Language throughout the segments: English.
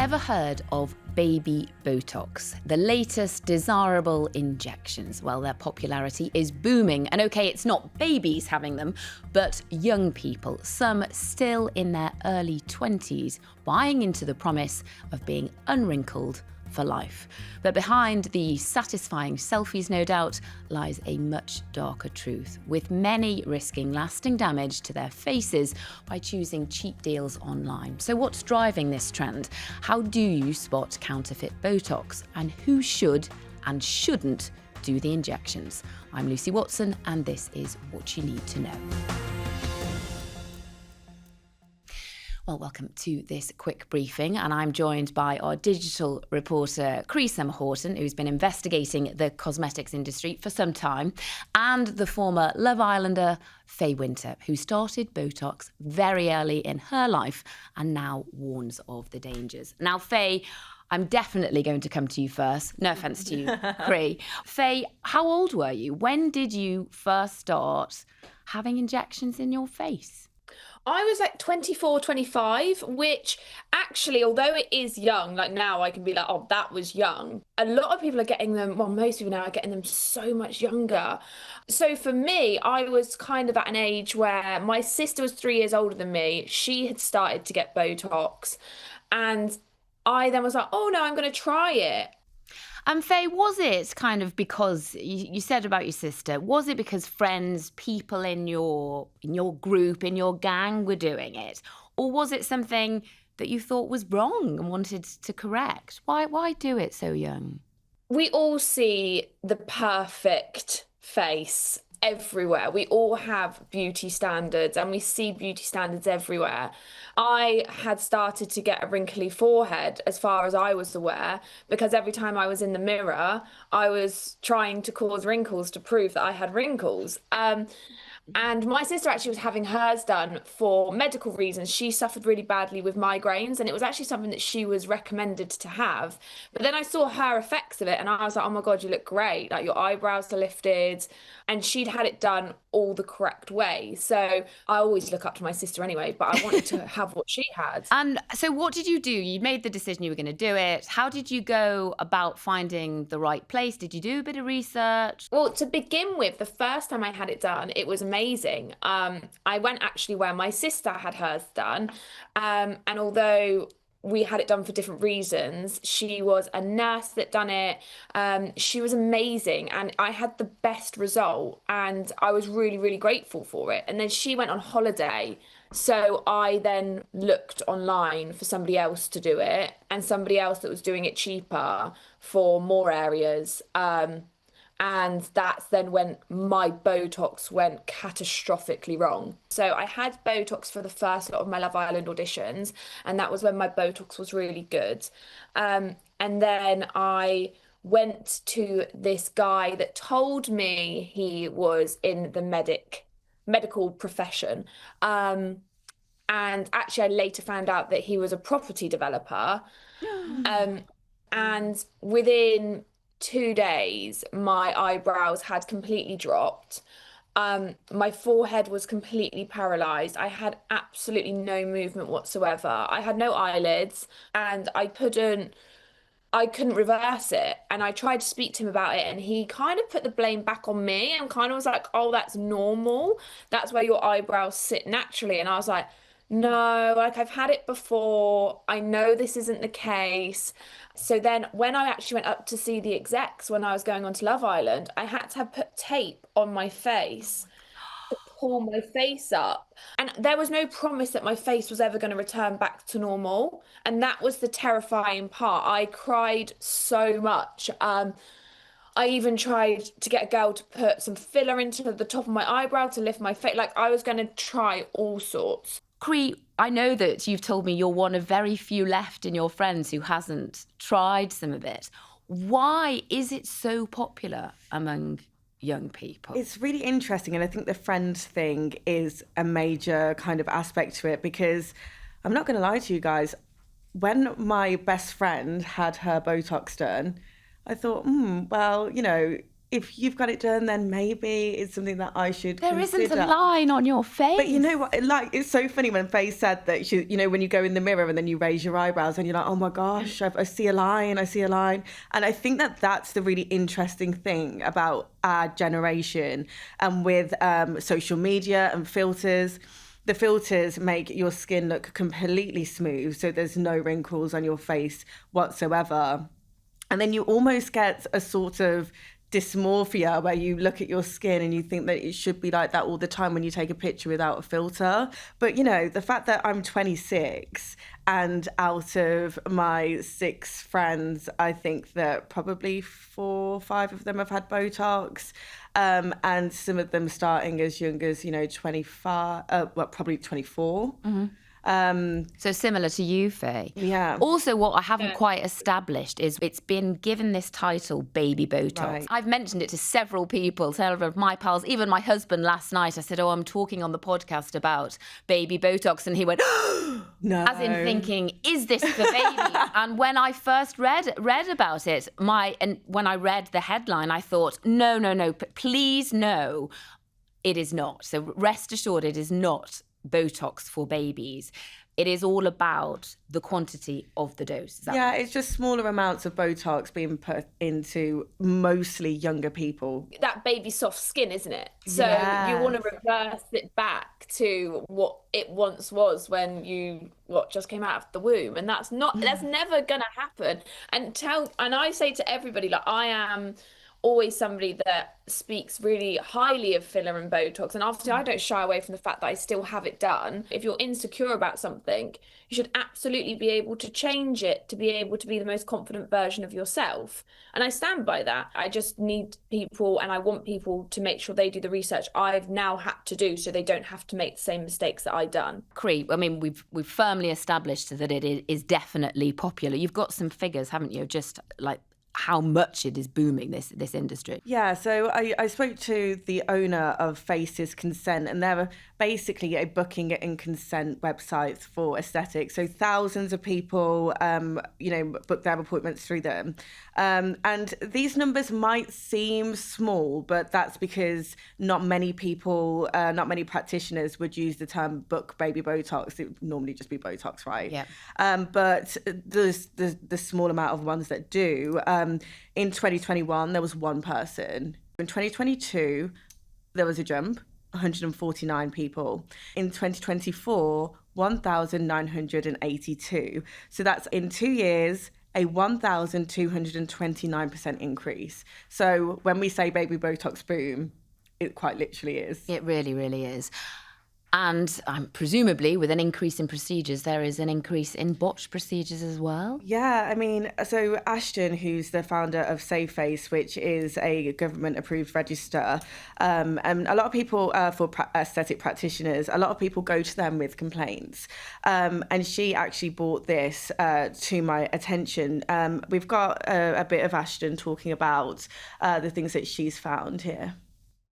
Ever heard of Baby Botox, the latest desirable injections? Well, their popularity is booming. And okay, it's not babies having them, but young people, some still in their early 20s, buying into the promise of being unwrinkled for life. But behind the satisfying selfies, no doubt, lies a much darker truth, with many risking lasting damage to their faces by choosing cheap deals online. So what's driving this trend? How do you spot counterfeit Botox? And who should and shouldn't do the injections? I'm Lucy Watson, and this is What You Need to Know. Well, welcome to this quick briefing, and I'm joined by our digital reporter, Cree-Summer Haughton, who's been investigating the cosmetics industry for some time, and the former Love Islander, Faye Winter, who started Botox very early in her life and now warns of the dangers. Now, Faye, I'm definitely going to come to you first. No offence to you, Cree. Faye, how old were you? When did you first start having injections in your face? I was like 24, 25, which actually, although it is young, like now I can be like, oh, that was young. A lot of people are getting them, well, most people now are getting them so much younger. So for me, I was kind of at an age where my sister was 3 years older than me. She had started to get Botox. And I then was like, oh no, I'm going to try it. And Faye, was it kind of because you said about your sister, was it because friends, people in your group, in your gang were doing it? Or was it something that you thought was wrong and wanted to correct? Why do it so young? We all see the perfect face everywhere. We all have beauty standards and we see beauty standards everywhere. I had started to get a wrinkly forehead as far as I was aware, because every time I was in the mirror, I was trying to cause wrinkles to prove that I had wrinkles. And my sister actually was having hers done for medical reasons. She suffered really badly with migraines, and it was actually something that she was recommended to have. But then I saw her effects of it, and I was like, oh my God, you look great. Like your eyebrows are lifted. And she'd had it done all the correct way. So I always look up to my sister anyway, but I wanted to have what she had. And so what did you do? You made the decision you were going to do it. How did you go about finding the right place? Did you do a bit of research? Well, to begin with, the first time I had it done, it was amazing. I went actually where my sister had hers done. And although we had it done for different reasons, she was a nurse that done it. She was amazing, and I had the best result, and I was really, really grateful for it. And then she went on holiday, so I then looked online for somebody else to do it, and somebody else that was doing it cheaper for more areas. And that's then when my Botox went catastrophically wrong. So I had Botox for the first lot of my Love Island auditions, and that was when my Botox was really good. And then I went to this guy that told me he was in the medical profession. And actually, I later found out that he was a property developer. And within 2 days, my eyebrows had completely dropped. My forehead was completely paralyzed. I had absolutely no movement whatsoever. I had no eyelids, and I couldn't reverse it. And I tried to speak to him about it, and he kind of put the blame back on me and kind of was like, oh, that's normal. That's where your eyebrows sit naturally. And I was like, no, like I've had it before. I know this isn't the case. So then when I actually went up to see the execs when I was going on to Love Island, I had to have put tape on my face to pull my face up. And there was no promise that my face was ever going to return back to normal. And that was the terrifying part. I cried so much. I even tried to get a girl to put some filler into the top of my eyebrow to lift my face. Like I was going to try all sorts. Cree, I know that you've told me you're one of very few left in your friends who hasn't tried some of it. Why is it so popular among young people? It's really interesting, and I think the friend thing is a major kind of aspect to it, because I'm not going to lie to you guys, when my best friend had her Botox done, I thought, well, you know, if you've got it done, then maybe it's something that I should There consider. isn't a line on your face. But you know what? Like, it's so funny when Faye said that she, you know, when you go in the mirror and then you raise your eyebrows and you're like, oh my gosh, I see a line, I see a line. And I think that that's the really interesting thing about our generation, and with social media and filters. The filters make your skin look completely smooth, so there's no wrinkles on your face whatsoever. And then you almost get a sort of dysmorphia where you look at your skin and you think that it should be like that all the time when you take a picture without a filter. But, you know, the fact that I'm 26 and out of my 6 friends, I think that probably 4 or 5 of them have had Botox. And some of them starting as young as, 25, probably 24. Mm-hmm. So similar to you, Faye. Yeah. Also, what I haven't quite established is it's been given this title, Baby Botox. Right. I've mentioned it to several people, several of my pals, even my husband last night. I said, oh, I'm talking on the podcast about Baby Botox. And he went, no. As in thinking, is this for baby? And when I first read about it, when I read the headline, I thought, no, please no, it is not. So rest assured, it is not Botox for babies. It is all about the quantity of the dose. Yeah, it's just smaller amounts of Botox being put into mostly younger people. That baby soft skin, isn't it? So you want to reverse it back to what it once was when you just came out of the womb, and that's never gonna happen. And I say to everybody, like, I am always somebody that speaks really highly of filler and Botox, and obviously I don't shy away from the fact that I still have it done. If you're insecure about something, you should absolutely be able to change it to be able to be the most confident version of yourself, and I stand by that. I just need people, and I want people to make sure they do the research I've now had to do so they don't have to make the same mistakes that I done. Cree, I mean, we've firmly established that it is definitely popular. You've got some figures, haven't you, just like how much it is booming, this industry. Yeah, so I spoke to the owner of Faces Consent, and they're basically a booking and consent website for aesthetics. So thousands of people, book their appointments through them. And these numbers might seem small, but that's because not many many practitioners would use the term book baby Botox. It would normally just be Botox, right? Yeah. But there's the small amount of ones that do. In 2021, there was one person. In 2022, there was a jump, 149 people. In 2024, 1,982. So that's in 2 years, a 1,229% increase. So when we say baby Botox boom, it quite literally is. It really, really is. And presumably, with an increase in procedures, there is an increase in botched procedures as well. Yeah, I mean, so Ashton, who's the founder of Save Face, which is a government-approved register, and a lot of people, for aesthetic practitioners, a lot of people go to them with complaints. And she actually brought this to my attention. We've got a bit of Ashton talking about the things that she's found here.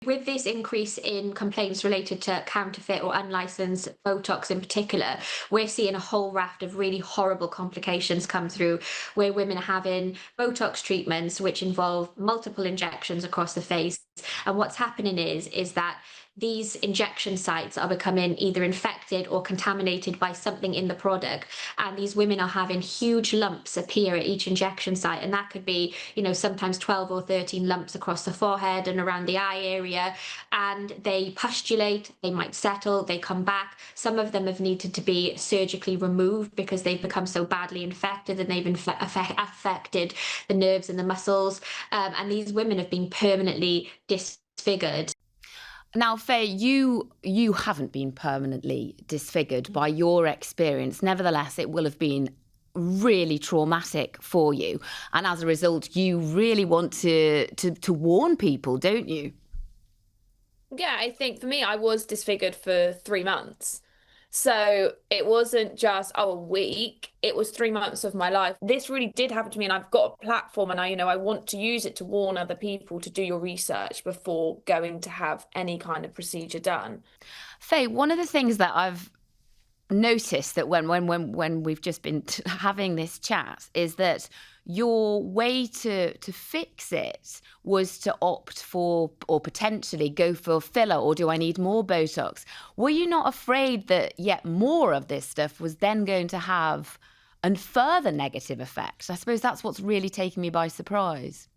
With this increase in complaints related to counterfeit or unlicensed Botox in particular, we're seeing a whole raft of really horrible complications come through, where women are having Botox treatments which involve multiple injections across the face. And what's happening is that these injection sites are becoming either infected or contaminated by something in the product, and these women are having huge lumps appear at each injection site, and that could be, sometimes 12 or 13 lumps across the forehead and around the eye area, and they pustulate, they might settle, they come back. Some of them have needed to be surgically removed because they've become so badly infected and they've affected the nerves and the muscles, and these women have been permanently disfigured. Now, Faye, you haven't been permanently disfigured by your experience. Nevertheless, it will have been really traumatic for you. And as a result, you really want to warn people, don't you? Yeah, I think for me, I was disfigured for 3 months. So it wasn't just, a week, it was 3 months of my life. This really did happen to me, and I've got a platform, and I want to use it to warn other people to do your research before going to have any kind of procedure done. Faye, one of the things that I've noticed that when we've just been having this chat is that your way to fix it was to opt for, or potentially go for filler, or do I need more Botox? Were you not afraid that yet more of this stuff was then going to have a further negative effects? I suppose that's what's really taken me by surprise.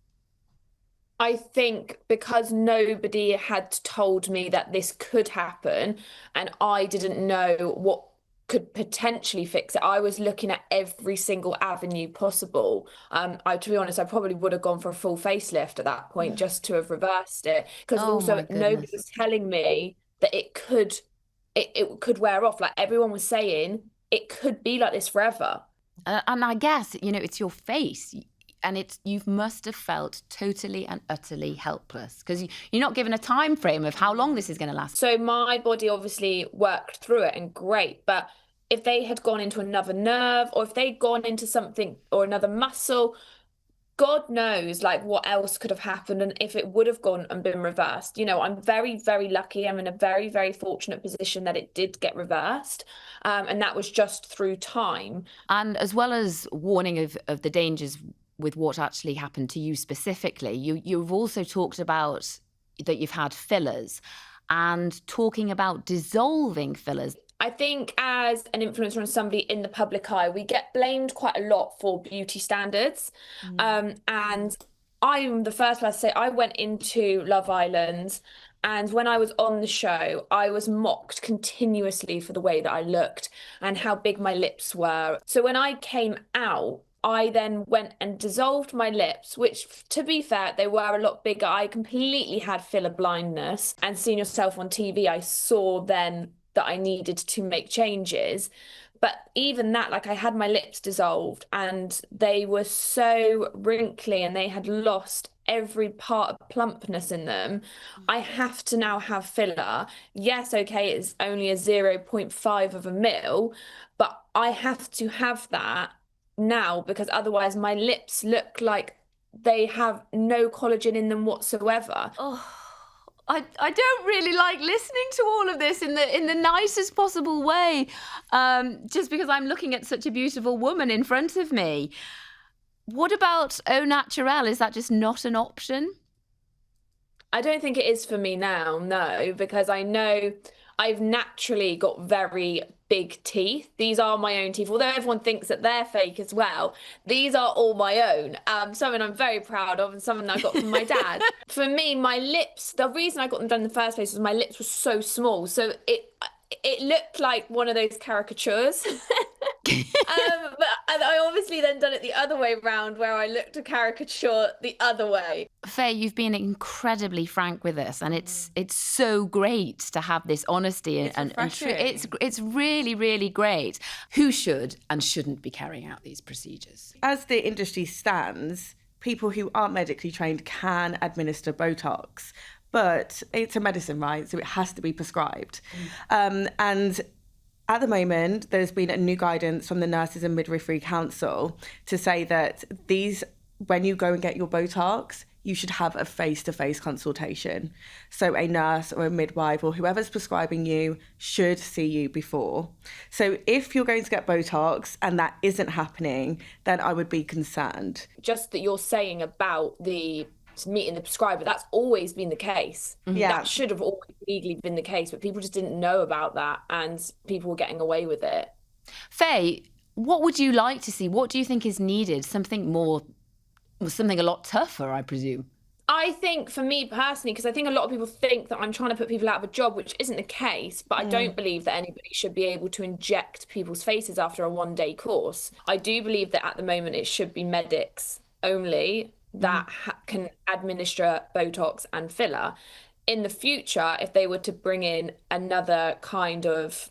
I think because nobody had told me that this could happen and I didn't know what could potentially fix it, I was looking at every single avenue possible. To be honest, I probably would have gone for a full facelift at that point just to have reversed it. Because also nobody was telling me that it could wear off. Like everyone was saying, it could be like this forever. And I guess, it's your face. And you must have felt totally and utterly helpless because you're not given a time frame of how long this is going to last. So my body obviously worked through it and great, but if they had gone into another nerve or if they'd gone into something or another muscle, God knows like what else could have happened and if it would have gone and been reversed. I'm very, very lucky. I'm in a very, very fortunate position that it did get reversed. And that was just through time. And as well as warning of the dangers with what actually happened to you specifically, you've also talked about that you've had fillers and talking about dissolving fillers. I think as an influencer and somebody in the public eye, we get blamed quite a lot for beauty standards. And I'm the first person to say I went into Love Island, and when I was on the show, I was mocked continuously for the way that I looked and how big my lips were. So when I came out, I then went and dissolved my lips, which, to be fair, they were a lot bigger. I completely had filler blindness. And seeing yourself on TV, I saw then that I needed to make changes. But even that, like I had my lips dissolved and they were so wrinkly and they had lost every part of plumpness in them. I have to now have filler. Yes, okay, it's only a 0.5 of a mil, but I have to have that now because otherwise my lips look like they have no collagen in them whatsoever. I don't really like listening to all of this in the nicest possible way, just because I'm looking at such a beautiful woman in front of me. What about au naturel? Is that just not an option? I don't think it is for me now, no, because I know I've naturally got very big teeth. These are my own teeth, although everyone thinks that they're fake as well. These are all my own. Something I'm very proud of and something I got from my dad. For me, my lips, the reason I got them done in the first place was my lips were so small. So it looked like one of those caricatures. But I obviously then done it the other way around where I looked a caricature the other way. Faye, you've been incredibly frank with us and it's so great to have this honesty and it's really, really great. Who should and shouldn't be carrying out these procedures? As the industry stands, people who aren't medically trained can administer Botox, but it's a medicine, right? So it has to be prescribed. And at the moment, there's been a new guidance from the Nurses and Midwifery Council to say that when you go and get your Botox, you should have a face-to-face consultation. So a nurse or a midwife or whoever's prescribing you should see you before. So if you're going to get Botox and that isn't happening, then I would be concerned. Just that you're saying about the meeting the prescriber, that's always been the case. Yeah. That should have always legally been the case, but people just didn't know about that and people were getting away with it. Faye, what would you like to see? What do you think is needed? Something a lot tougher, I presume. I think for me personally, because I think a lot of people think that I'm trying to put people out of a job, which isn't the case, but I don't believe that anybody should be able to inject people's faces after a one-day course. I do believe that at the moment it should be medics only that can administer Botox and filler. In the future, if they were to bring in another kind of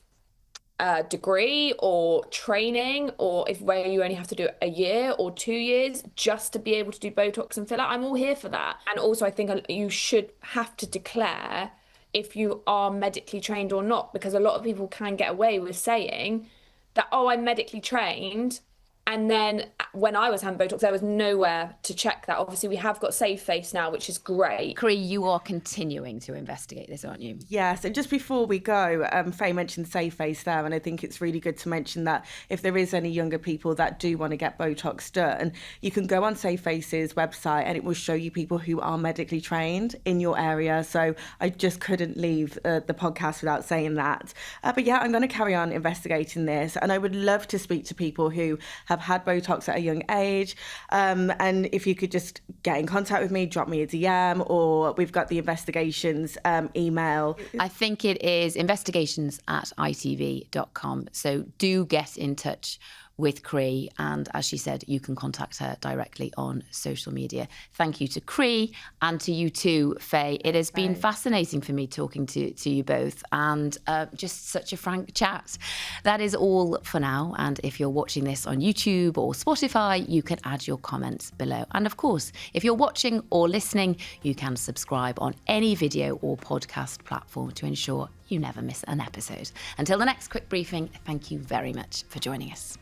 degree or training, or where you only have to do it a year or 2 years just to be able to do Botox and filler, I'm all here for that. And also I think you should have to declare if you are medically trained or not, because a lot of people can get away with saying that, oh, I'm medically trained, And then when I was having Botox, there was nowhere to check that. Obviously, we have got Save Face now, which is great. Cree, you are continuing to investigate this, aren't you? Yes, and just before we go, Faye mentioned Save Face there, and I think it's really good to mention that if there is any younger people that do want to get Botox done, you can go on Save Face's website and it will show you people who are medically trained in your area. So I just couldn't leave the podcast without saying that. But yeah, I'm going to carry on investigating this, and I would love to speak to people who have had Botox at a young age. And if you could just get in contact with me, drop me a DM, or we've got the investigations email. I think it is investigations@itv.com. So do get in touch with Cree, and as she said, you can contact her directly on social media. Thank you to Cree and to you too, Faye. It has been fascinating for me talking to you both, and just such a frank chat. That is all for now, and if you're watching this on YouTube or Spotify, you can add your comments below. And of course, if you're watching or listening, you can subscribe on any video or podcast platform to ensure you never miss an episode. Until the next quick briefing, thank you very much for joining us.